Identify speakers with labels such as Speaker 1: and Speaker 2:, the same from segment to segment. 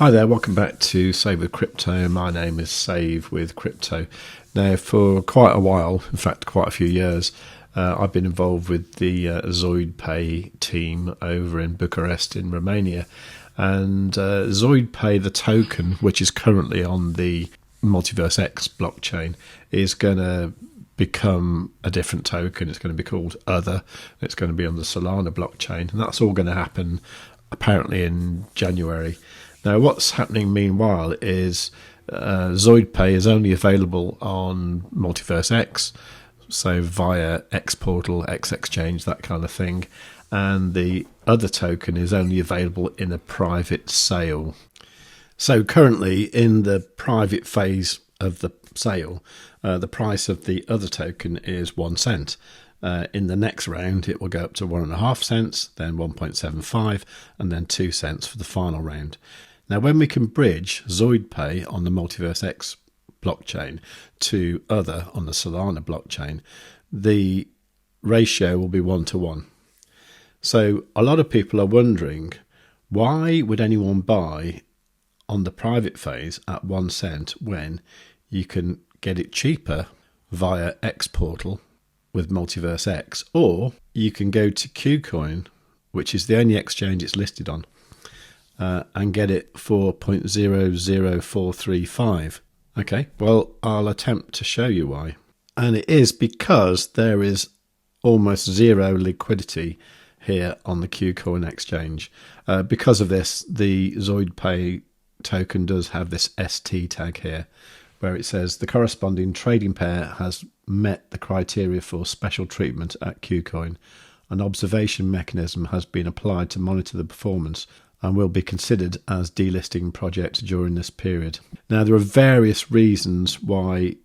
Speaker 1: Hi there, welcome back to Save with Crypto. My name is Save with Crypto. Now, for quite a while, in fact, quite a few years, I've been involved with the ZoidPay team over in Bucharest in Romania. And ZoidPay, the token, which is currently on the Multiverse X blockchain, is going to become a different token. It's going to be called Other. It's going to be on the Solana blockchain. And that's all going to happen apparently in January. Now, what's happening meanwhile is ZoidPay is only available on Multiverse X, so via X Portal, X Exchange, that kind of thing. And the other token is only available in a private sale. So currently, in the private phase of the sale, the price of the other token is 1 cent. In the next round, it will go up to 1.5 cents, then 1.75, and then 2 cents for the final round. Now, when we can bridge ZoidPay on the Multiverse X blockchain to Other on the Solana blockchain, the ratio will be 1-to-1. So a lot of people are wondering, why would anyone buy on the private phase at 1 cent when you can get it cheaper via X Portal with Multiverse X, or you can go to KuCoin, which is the only exchange it's listed on, and get it for 0.00435. Okay, well, I'll attempt to show you why. And it is because there is almost zero liquidity here on the KuCoin exchange. Because of this, the ZoidPay token does have this ST tag here, where it says the corresponding trading pair has met the criteria for special treatment at KuCoin. An observation mechanism has been applied to monitor the performance and will be considered as delisting project during this period. Now, there are various reasons why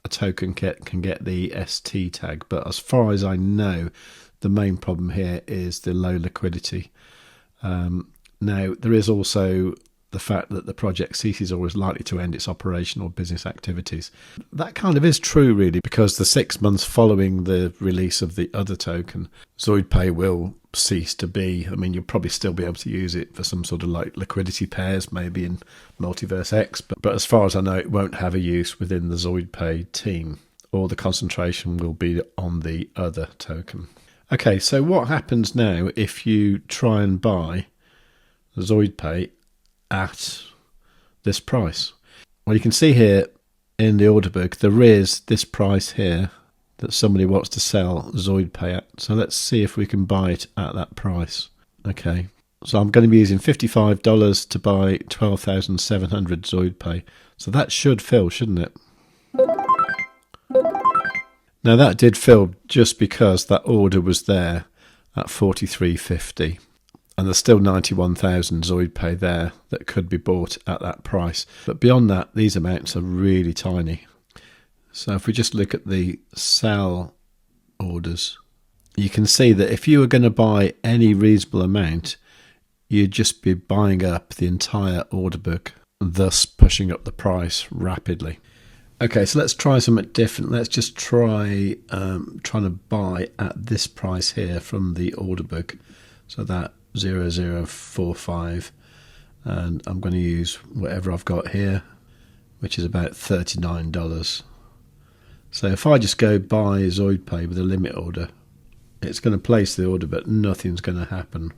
Speaker 1: a token can get the ST tag, but as far as I know, the main problem here is the low liquidity. Now, there is also the fact that the project ceases or is likely to end its operational business activities. That kind of is true, really, because the 6 months following the release of the other token, ZoidPay will cease to be. I mean, you'll probably still be able to use it for some sort of like liquidity pairs, maybe in Multiverse X, but as far as I know, it won't have a use within the ZoidPay team, or the concentration will be on the other token. Okay, so what happens now if you try and buy ZoidPay at this price? Well, you can see here in the order book there is this price here that somebody wants to sell ZoidPay at. So let's see if we can buy it at that price. Okay, so I'm going to be using $55 to buy 12,700 ZoidPay. So that should fill, shouldn't it? Now that did fill just because that order was there at 43.50. And there's still 91,000 ZoidPay there that could be bought at that price. But beyond that, these amounts are really tiny. So if we just look at the sell orders, you can see that if you were going to buy any reasonable amount, you'd just be buying up the entire order book, thus pushing up the price rapidly. Okay, so let's try something different. Let's just try trying to buy at this price here from the order book. So that 0045, and I'm going to use whatever I've got here, which is about $39. So if I just go buy ZoidPay with a limit order, it's going to place the order, but nothing's going to happen.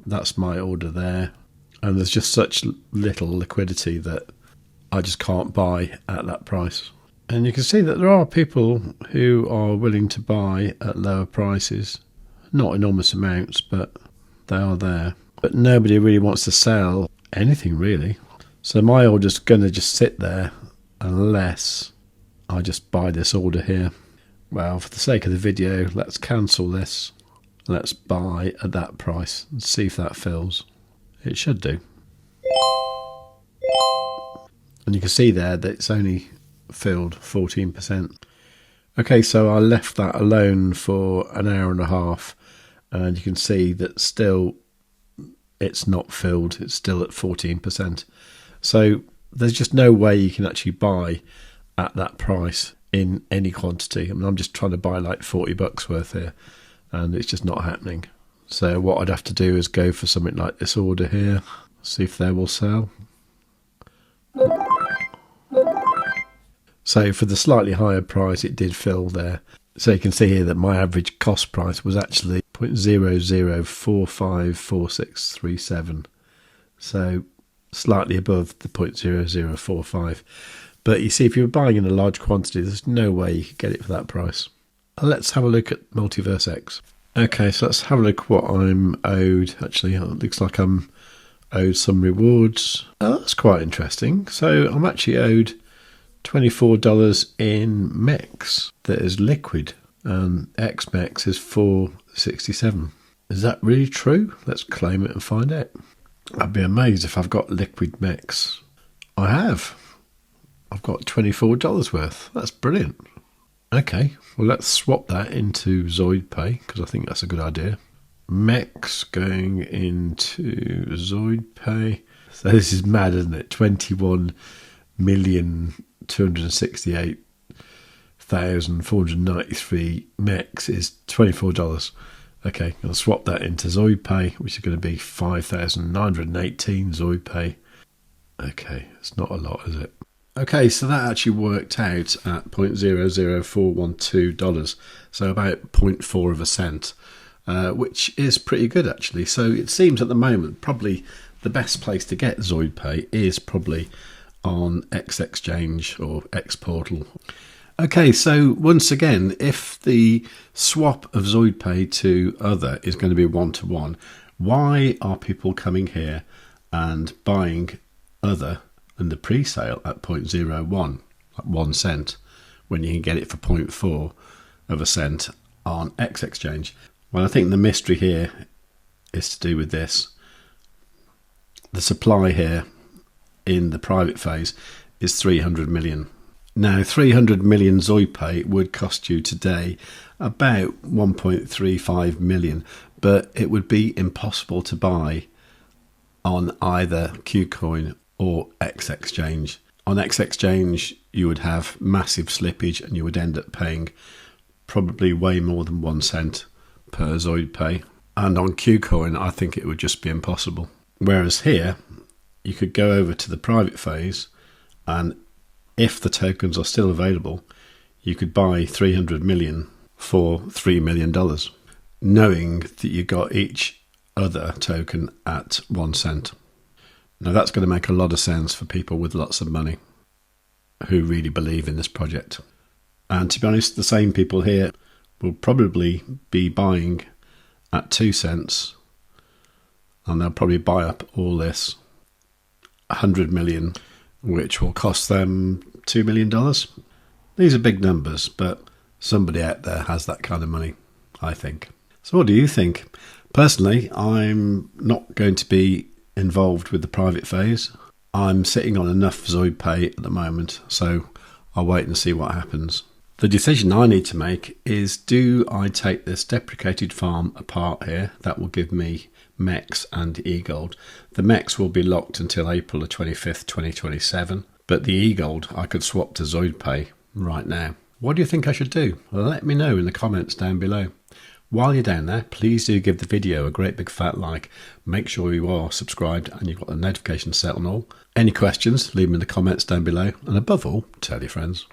Speaker 1: That's my order there, and there's just such little liquidity that I just can't buy at that price. And you can see that there are people who are willing to buy at lower prices, not enormous amounts, but they are there. But nobody really wants to sell anything, really. So my order's going to just sit there unless I just buy this order here. Well, for the sake of the video, let's cancel this. Let's buy at that price and see if that fills. It should do. And you can see there that it's only filled 14%. Okay, so I left that alone for an hour and a half. And you can see that still it's not filled. It's still at 14%. So there's just no way you can actually buy at that price in any quantity. I mean, I'm just trying to buy like $40 worth here, and it's just not happening. So what I'd have to do is go for something like this order here, see if they will sell. So for the slightly higher price, it did fill there. So you can see here that my average cost price was actually 0.00454637. So slightly above the 0.0045. But you see, if you're buying in a large quantity, there's no way you could get it for that price. Let's have a look at Multiverse X. Okay, so let's have a look what I'm owed. Actually, it looks like I'm owed some rewards. Oh, that's quite interesting. So I'm actually owed $24 in MEX that is liquid, and XMEX is $4.67. Is that really true? Let's claim it and find out. I'd be amazed if I've got liquid MEX. I have. I've got $24 worth. That's brilliant. Okay, well, let's swap that into Zoid Pay because I think that's a good idea. MEX going into Zoid Pay. So this is mad, isn't it? 21,268,493 MEX is $24. Okay, I'll swap that into Zoid Pay, which is going to be 5,918 Zoid Pay. Okay, it's not a lot, is it? Okay, so that actually worked out at $0.00412, so about 0.4 of a cent, which is pretty good actually. So it seems at the moment probably the best place to get Zoid Pay is probably on X Exchange or X Portal. Okay, so once again, if the swap of Zoid Pay to other is going to be 1-to-1, why are people coming here and buying other and the pre-sale at 0.01, like 1 cent, when you can get it for 0.4 of a cent on X Exchange? Well, I think the mystery here is to do with this. The supply here in the private phase is 300 million. Now, 300 million Zoid Pay would cost you today about 1.35 million, but it would be impossible to buy on either KuCoin or X Exchange. On X Exchange, you would have massive slippage and you would end up paying probably way more than 1 cent per Zoid Pay. And on KuCoin, I think it would just be impossible. Whereas here, you could go over to the private phase, and if the tokens are still available, you could buy 300 million for $3 million, knowing that you got each other token at 1 cent. Now that's going to make a lot of sense for people with lots of money who really believe in this project. And to be honest, the same people here will probably be buying at 2 cents, and they'll probably buy up all this 100 million, which will cost them $2 million. These are big numbers, but somebody out there has that kind of money, I think. So what do you think? Personally, I'm not going to be involved with the private phase. I'm sitting on enough Zoid Pay at the moment, so I'll wait and see what happens. The decision I need to make is, do I take this deprecated farm apart here? That will give me MEX and eGold. The MEX will be locked until April the 25th, 2027, but the eGold I could swap to Zoid Pay right now. What do you think I should do? Let me know in the comments down below. While you're down there, please do give the video a great big fat like. Make sure you are subscribed and you've got the notifications set on all. Any questions, leave them in the comments down below. And above all, tell your friends.